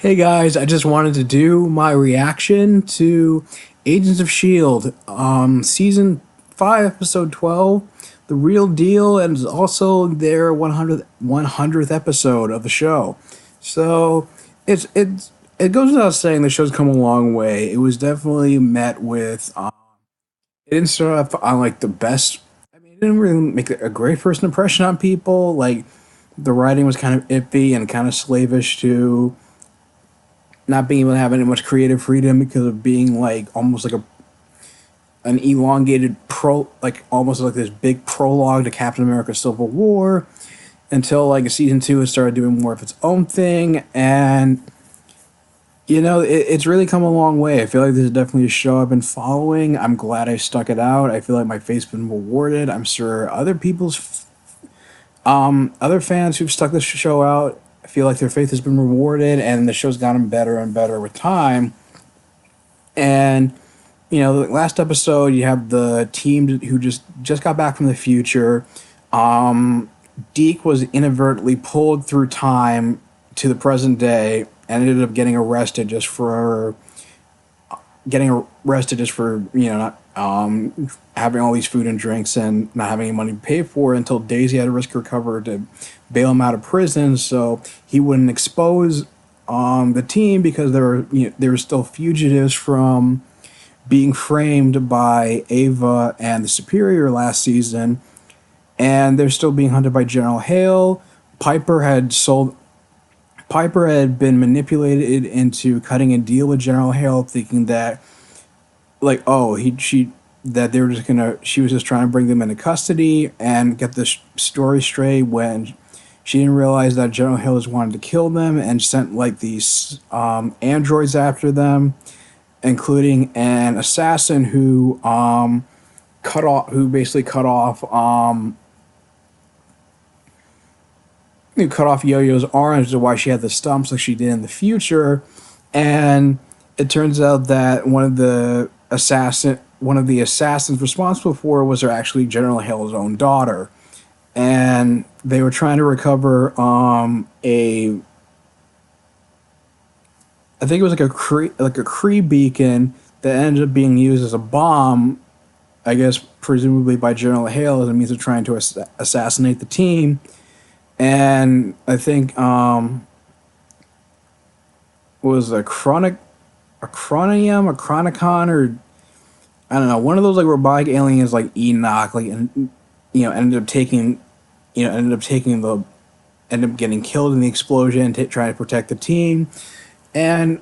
Hey guys, I just wanted to do my reaction to Agents of S.H.I.E.L.D. Season 5, Episode 12, The Real Deal, and it's also their 100th episode of the show. So, it goes without saying the show's come a long way. It was definitely met with, it didn't start off on like the best, it didn't really make a great first impression on people. Like, the writing was kind of iffy and kind of slavish to not being able to have any much creative freedom because of being like almost like an elongated like almost like this big prologue to Captain America Civil War until like season 2 it started doing more of its own thing. And it's really come a long way. I feel like this is definitely a show I've been following. I'm glad I stuck it out. I feel like my fate's been rewarded. I'm sure other fans who've stuck this show out, I feel like their faith has been rewarded, and the show's gotten better and better with time. And the last episode, you have the team who just got back from the future. Deke was inadvertently pulled through time to the present day and ended up getting arrested just for not having all these food and drinks and not having any money to pay for it, until Daisy had to risk her cover to bail him out of prison so he wouldn't expose the team, because they were still fugitives from being framed by Ava and the Superior last season, and they're still being hunted by General Hale. Piper had been manipulated into cutting a deal with General Hale, thinking that that she was just trying to bring them into custody and get the story straight, when she didn't realize that General Hale just wanted to kill them and sent like these androids after them, including an assassin who basically cut off Yo-Yo's arms, to why she had the stumps like she did in the future. And it turns out that one of the assassins responsible for it was actually General Hale's own daughter, and they were trying to recover I think it was like a Kree beacon that ended up being used as a bomb, I guess presumably by General Hale as a means of trying to assassinate the team. And I think was a Chronicon, or I don't know, one of those like robotic aliens like Enoch, like, and ended up getting killed in the explosion, trying to protect the team. And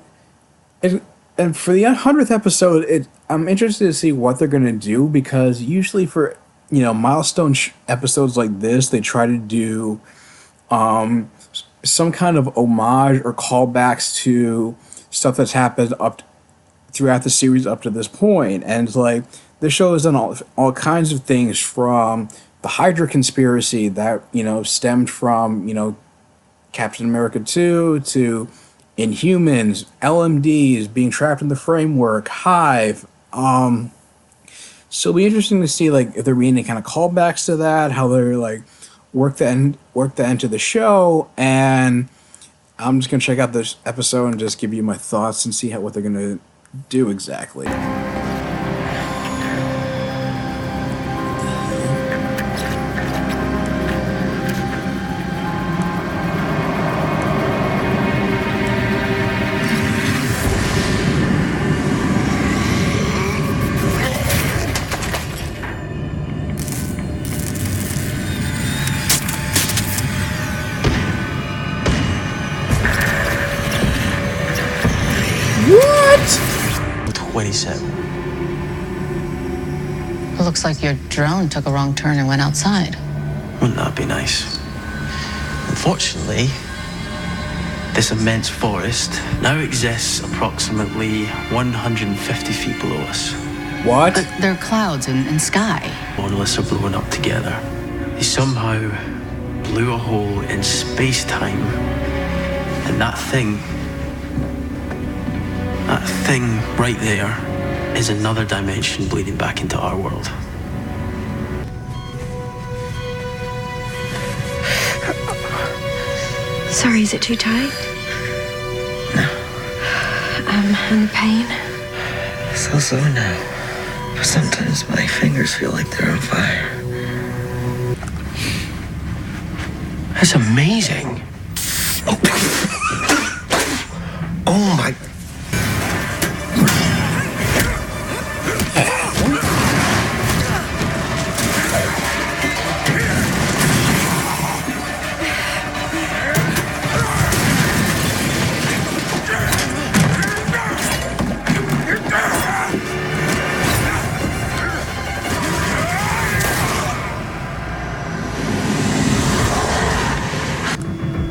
for the 100th episode, I'm interested to see what they're gonna do, because usually for milestone episodes like this, they try to do some kind of homage or callbacks to stuff that's happened throughout the series up to this point. And it's like this show has done all kinds of things, from the Hydra conspiracy that stemmed from Captain America 2 to Inhumans, LMDs being trapped in the framework, Hive. So it'll be interesting to see like if there be any kind of callbacks to that, how they're like work that into the show. And I'm just gonna check out this episode and just give you my thoughts and see what they're gonna do exactly. What? 27. It looks like your drone took a wrong turn and went outside. Wouldn't that be nice? Unfortunately, this immense forest now exists approximately 150 feet below us. What? There are clouds and sky. Monoliths are blowing up together. They somehow blew a hole in space-time, and that thing right there is another dimension bleeding back into our world. Sorry, is it too tight? No. and the pain. So now. But sometimes my fingers feel like they're on fire. That's amazing. Oh my.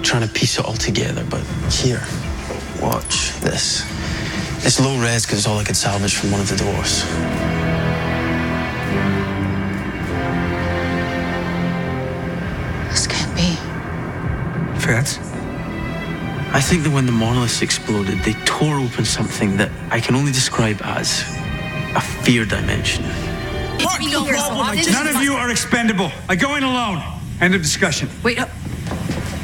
Trying to piece it all together, but here, watch this. It's low res because it's all I could salvage from one of the doors. This can't be. Fats? I think that when the monoliths exploded, they tore open something that I can only describe as a fear dimension. None of you are expendable. I go in alone. End of discussion. Wait,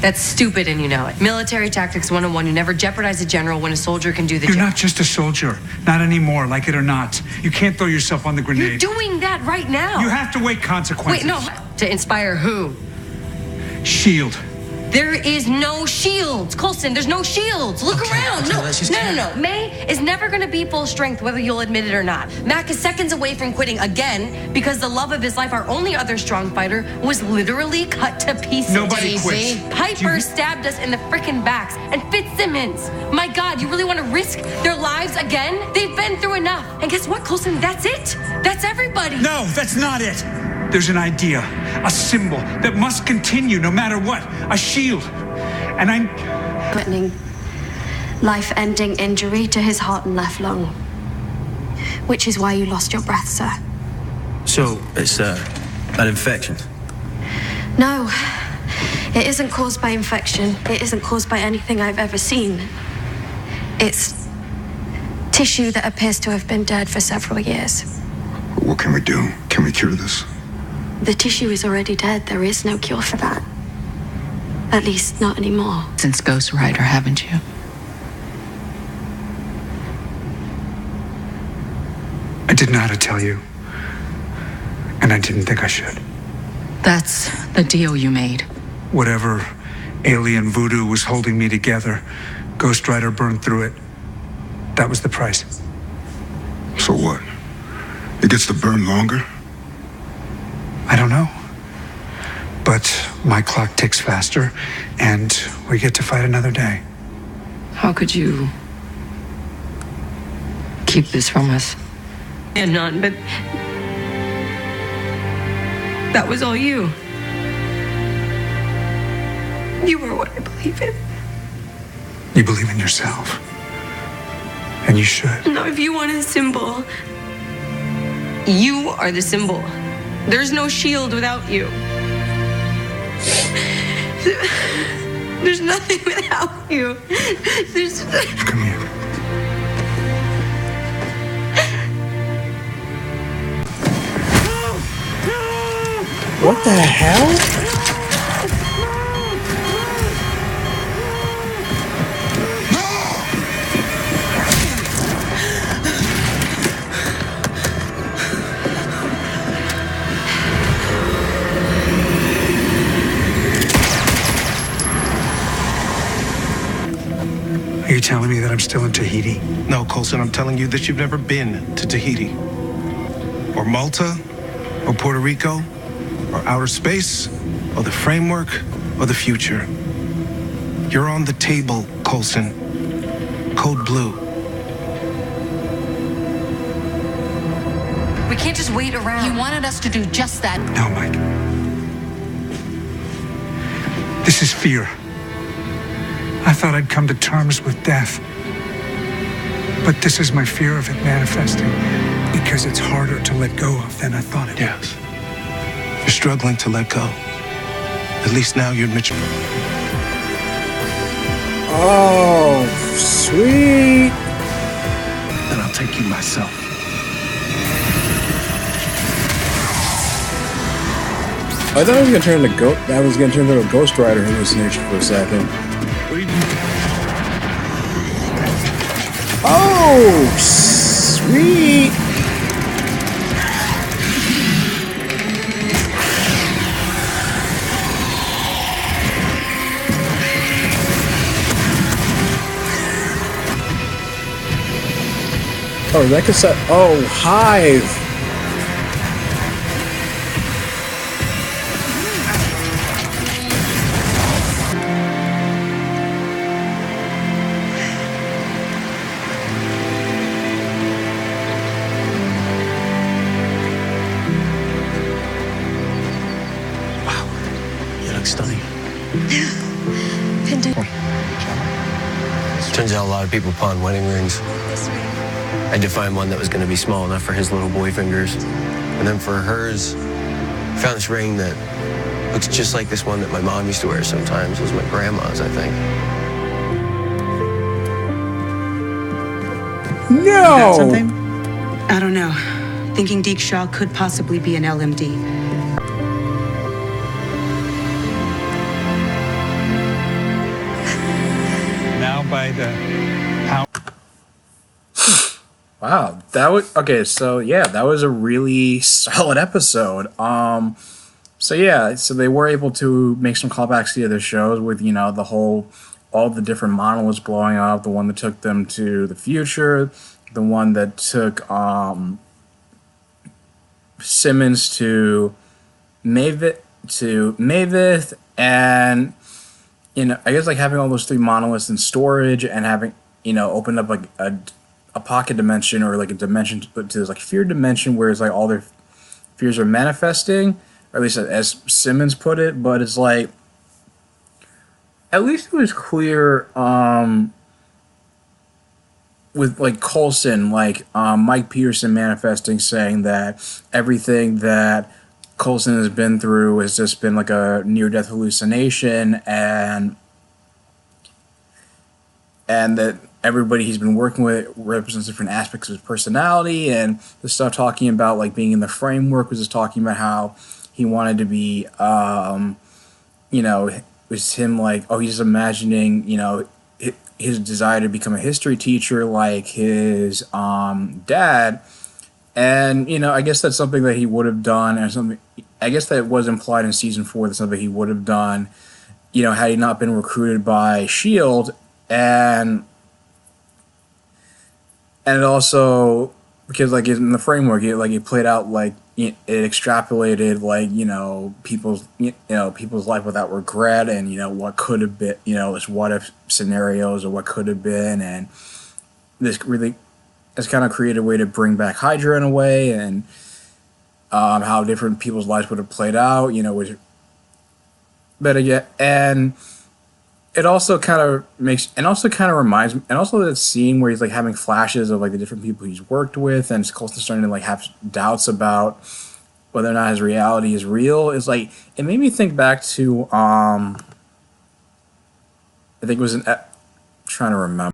that's stupid and you know it. Military tactics 101, you never jeopardize a general when a soldier can do the You're job. not just a soldier. Not anymore, like it or not. You can't throw yourself on the You're grenade. doing that right now. You have to weigh consequences. Wait, no. To inspire who? Shield. There is no shields. Colson, there's no shields. Look around. okay, let's just No. May is never going to be full strength, whether you'll admit it or not. Mac is seconds away from quitting again because the love of his life, our only other strong fighter, was literally cut to pieces. Nobody quits. Piper stabbed us in the frickin' backs. And Fitzsimmons. My God, you really want to risk their lives again? They've been through enough. And guess what, Colson? That's it. That's everybody. No, that's not it. There's an idea, a symbol that must continue no matter what. A shield. And Threatening life-ending injury to his heart and left lung. Which is why you lost your breath, sir. So, it's an infection? No, it isn't caused by infection. It isn't caused by anything I've ever seen. It's tissue that appears to have been dead for several years. What can we do? Can we cure this? The tissue is already dead. There is no cure for that. At least not anymore. Since Ghost Rider, haven't you? I didn't know how to tell you. And I didn't think I should. That's the deal you made. Whatever alien voodoo was holding me together, Ghost Rider burned through it. That was the price. So what? It gets to burn longer? I don't know. But my clock ticks faster, and we get to fight another day. How could you keep this from us? And none, but that was all you. You were what I believe in. You believe in yourself. And you should. No, if you want a symbol, you are the symbol. There's no shield without you. There's nothing without you. Come here. What the hell? Are you telling me that I'm still in Tahiti? No, Colson, I'm telling you that you've never been to Tahiti, or Malta, or Puerto Rico, or outer space, or the framework, or the future. You're on the table, Colson. Code Blue. We can't just wait around. He wanted us to do just that. No, Mike. This is fear. I thought I'd come to terms with death. But this is my fear of it manifesting because it's harder to let go of than I thought it Yes. You're struggling to let go. At least now you're mature. Oh, sweet. And I'll take you myself. I thought I was gonna turn into I was gonna turn into a Ghost Rider hallucination for a second. Oh! Sweet. Oh, that cassette. Oh, Hive. You look stunning. Pinned Turns out a lot of people pawn wedding rings. I had to find one that was going to be small enough for his little boy fingers. And then for hers, I found this ring that looks just like this one that my mom used to wear sometimes. It was my grandma's, I think. No! Something? I don't know. Thinking Deke Shaw could possibly be an LMD. Now by the Wow, that was okay. So yeah, that was a really solid episode. So they were able to make some callbacks to the other shows with the whole, all the different monoliths blowing up. The one that took them to the future, the one that took Simmons to Mavith, and I guess like having all those three monoliths in storage and having opened up like a pocket dimension or like a dimension to this like fear dimension where it's like all their fears are manifesting, or at least as Simmons put it. But it's like at least it was clear with like Coulson, like Mike Peterson manifesting, saying that everything that Coulson has been through has just been like a near-death hallucination, and that everybody he's been working with represents different aspects of his personality. And the stuff talking about like being in the framework was just talking about how he wanted to be, it was him like, oh, he's imagining, his desire to become a history teacher like his dad. And, I guess that's something that he would have done, or something, I guess that was implied in season 4, that's something he would have done, had he not been recruited by S.H.I.E.L.D. And it also, because like in the framework, it played out like it extrapolated like people's life without regret, and what could have been, this what if scenarios or what could have been, and this really has kind of created a way to bring back Hydra in a way, and how different people's lives would have played out, which better yet. And it also kind of reminds me, and also that scene where he's like having flashes of like the different people he's worked with, and Coulson's starting to like have doubts about whether or not his reality is real. Is like, it made me think back to I think it was trying to remember.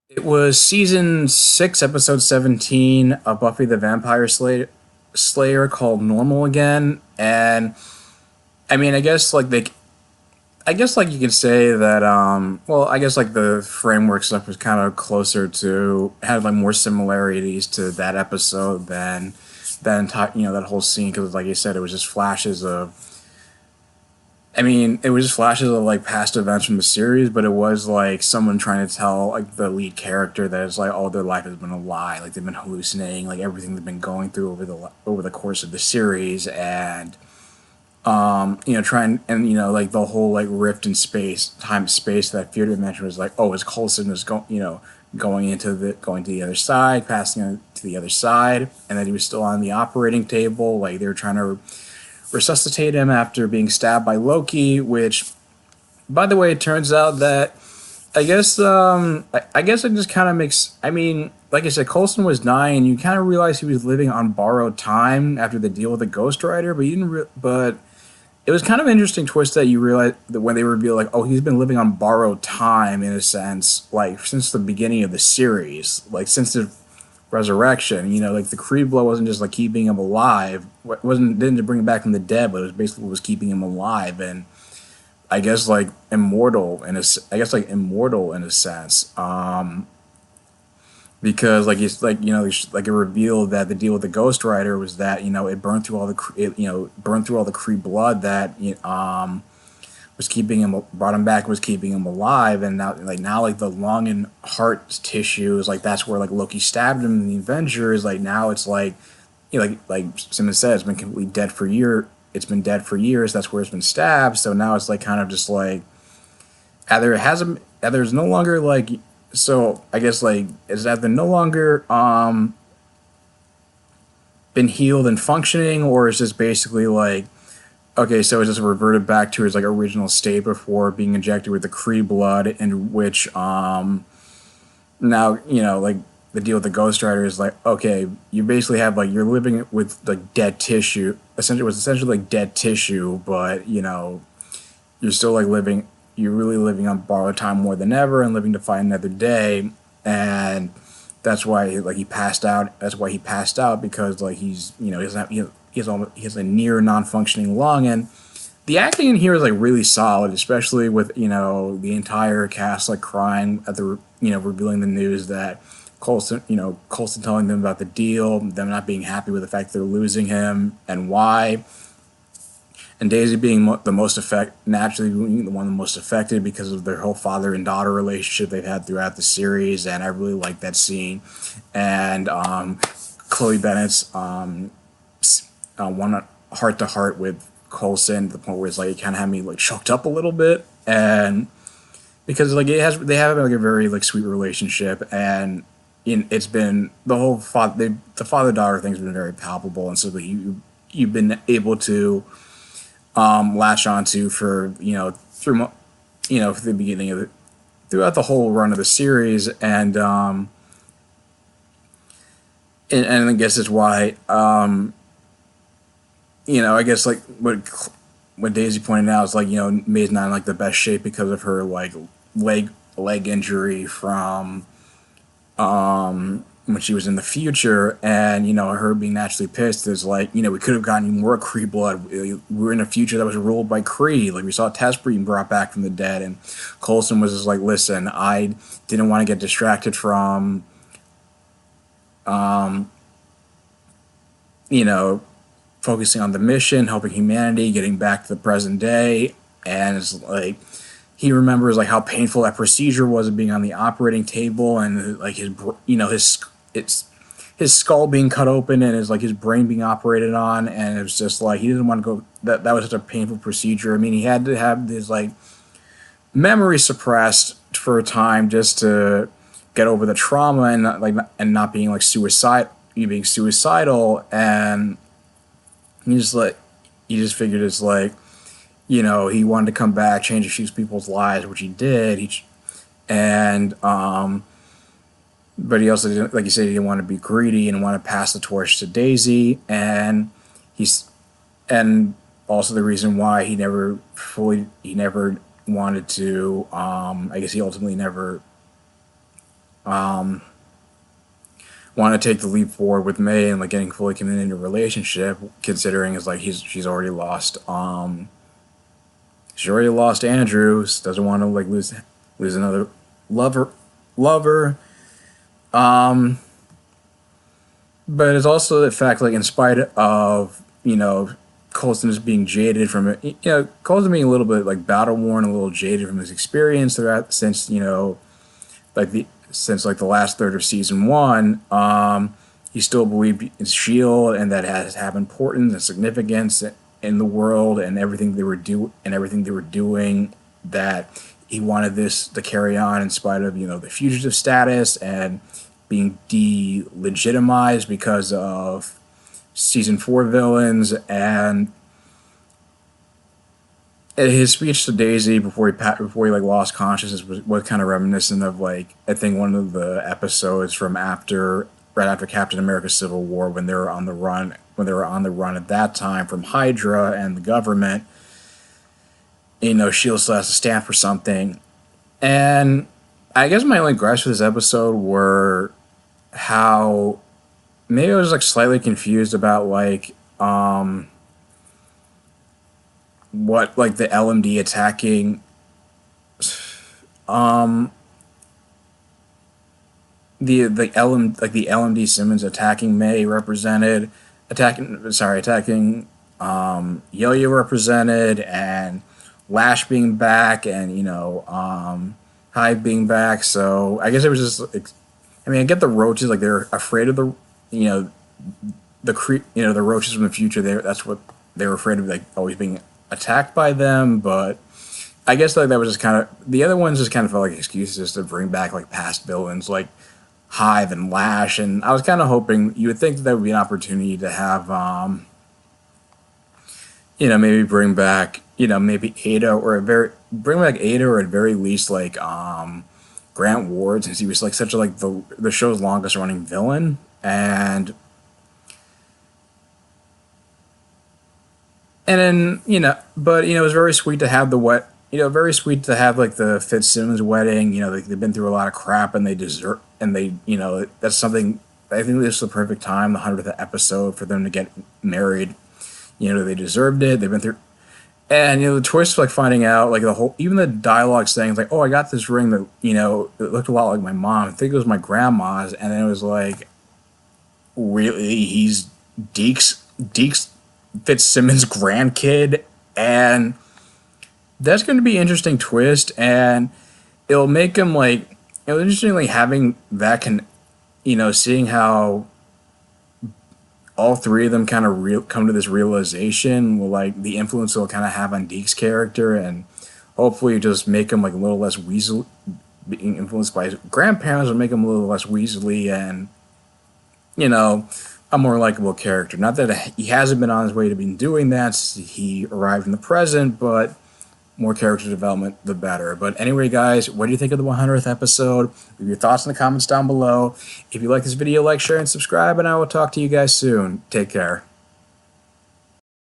It was season 6, episode 17 of Buffy the Vampire Slayer called Normal Again. And I mean, I guess like you could say that, I guess like the framework stuff was kind of closer to, had like more similarities to that episode than that entire, that whole scene. Because like you said, it was just flashes of, like past events from the series, but it was like someone trying to tell like the lead character that it's like, oh, their life has been a lie. Like they've been hallucinating, like everything they've been going through over the course of the series. And trying, and like the whole like rift in space that fear dimension was like, oh, as Coulson was going to the other side, passing to the other side, and that he was still on the operating table, like they were trying to resuscitate him after being stabbed by Loki. Which, by the way, it turns out that I guess it just kind of makes, like I said, Coulson was dying, and you kind of realize he was living on borrowed time after the deal with the Ghost Rider, but you didn't. But it was kind of an interesting twist that you realize that when they reveal like, oh, he's been living on borrowed time in a sense, like since the beginning of the series, like since the resurrection. Like the Creed blow wasn't just like keeping him alive, didn't bring him back from the dead, but it was basically what was keeping him alive, and I guess like immortal in a sense. because like it's like like it revealed that the deal with the Ghost Rider was that it burned through all the burned through all the Kree blood that was keeping him, brought him back, was keeping him alive, and now like the lung and heart tissue is like that's where like Loki stabbed him in the Avengers. Like now it's like like Simmons said, it's been completely dead for year. It's been dead for years. That's where it's been stabbed. So now it's like kind of just like either it hasn't, there's no longer like, so I guess like is that they're no longer been healed and functioning, or is this basically like okay, so it's just reverted back to its like original state before being injected with the Kree blood, in which now like the deal with the Ghost Rider is like okay, you basically have like you're living with like dead tissue. Essentially, it was essentially like dead tissue, but you're still like living. You're really living on borrowed time more than ever, and living to fight another day, and that's why like he passed out. That's why he passed out because like he's he doesn't have, he has a near non-functioning lung, and the acting in here is like really solid, especially with the entire cast like crying at the revealing the news that Coulson telling them about the deal, them not being happy with the fact they're losing him and why, and Daisy being naturally being the one the most affected because of their whole father and daughter relationship they've had throughout the series, and I really like that scene, and Chloe Bennett's one heart to heart with Coulson to the point where it's like it kind of had me like choked up a little bit, and because like they have like a very like sweet relationship, and it's been the whole the father daughter thing's been very palpable, and so you've been able to latch onto for through for the beginning of throughout the whole run of the series, and I guess that's why I guess like what Daisy pointed out is like May's not in like the best shape because of her like leg injury from when she was in the future, and her being naturally pissed is like we could have gotten more Kree blood. We were in a future that was ruled by Kree. Like we saw Tess being brought back from the dead, and Coulson was just like, listen, I didn't want to get distracted from focusing on the mission, helping humanity, getting back to the present day, and it's like he remembers like how painful that procedure was of being on the operating table, and like his skull being cut open and his brain being operated on, and it was just like he didn't want to go. That was such a painful procedure. I mean, he had to have his like memory suppressed for a time just to get over the trauma and not being like being suicidal, and he just figured it's like he wanted to come back, change a few people's lives, which he did. But he also didn't, like you said, he didn't want to be greedy and want to pass the torch to Daisy, and also the reason why he never wanted to. I guess he ultimately never want to take the leap forward with May and like getting fully committed into a relationship, considering is like she's already lost Andrew, doesn't want to like lose another lover. But it's also the fact like in spite of Coulson is being jaded from it, Coulson being a little bit like battle worn, a little jaded from his experience throughout since the last third of season 1, he still believed in Shield and that it has have importance and significance in the world and everything they were doing. That he wanted this to carry on in spite of the fugitive status and being delegitimized because of season 4 villains. And his speech to Daisy before he like lost consciousness was kind of reminiscent of like I think one of the episodes from right after Captain America: Civil War, when they were on the run at that time from Hydra and the government. Shield still has to stand for something. And I guess my only gripes with this episode were how maybe I was like slightly confused about like what like the LMD attacking the LMD Simmons attacking May represented, attacking Yo-Yo represented, and Lash being back, and Hive being back. So I guess it was just like, I mean, I get the roaches, like they're afraid of the the roaches from the future. That's what they were afraid of, like always being attacked by them. But I guess like that was just kind of, the other ones just kind of felt like excuses to bring back like past villains like Hive and Lash, and I was kind of hoping, you would think that there would be an opportunity to have maybe bring back maybe Ada, or bring back Ada, or at very least like Grant Ward, since he was like such a like the show's longest running villain. And then but it was very sweet to have very sweet to have like the Fitzsimmons wedding. They've been through a lot of crap, and they deserve, and they that's something. I think this is the perfect time, the 100th episode, for them to get married. They deserved it. They've been through, and the twist, like finding out, like the whole, even the dialogue saying like, "Oh, I got this ring that it looked a lot like my mom. I think it was my grandma's," and then it was like, really, he's Deke's Fitzsimmons' grandkid, and that's going to be an interesting twist, and it'll make him like, interestingly having that seeing how all three of them kind of come to this realization, will like the influence it'll kind of have on Deke's character, and hopefully just make him like a little less weasel, being influenced by his grandparents, will make him a little less weaselly, and a more likable character. Not that he hasn't been on his way to being doing that since he arrived in the present, but more character development, the better. But anyway, guys, what do you think of the 100th episode? Leave your thoughts in the comments down below. If you like this video, like, share, and subscribe, and I will talk to you guys soon. Take care.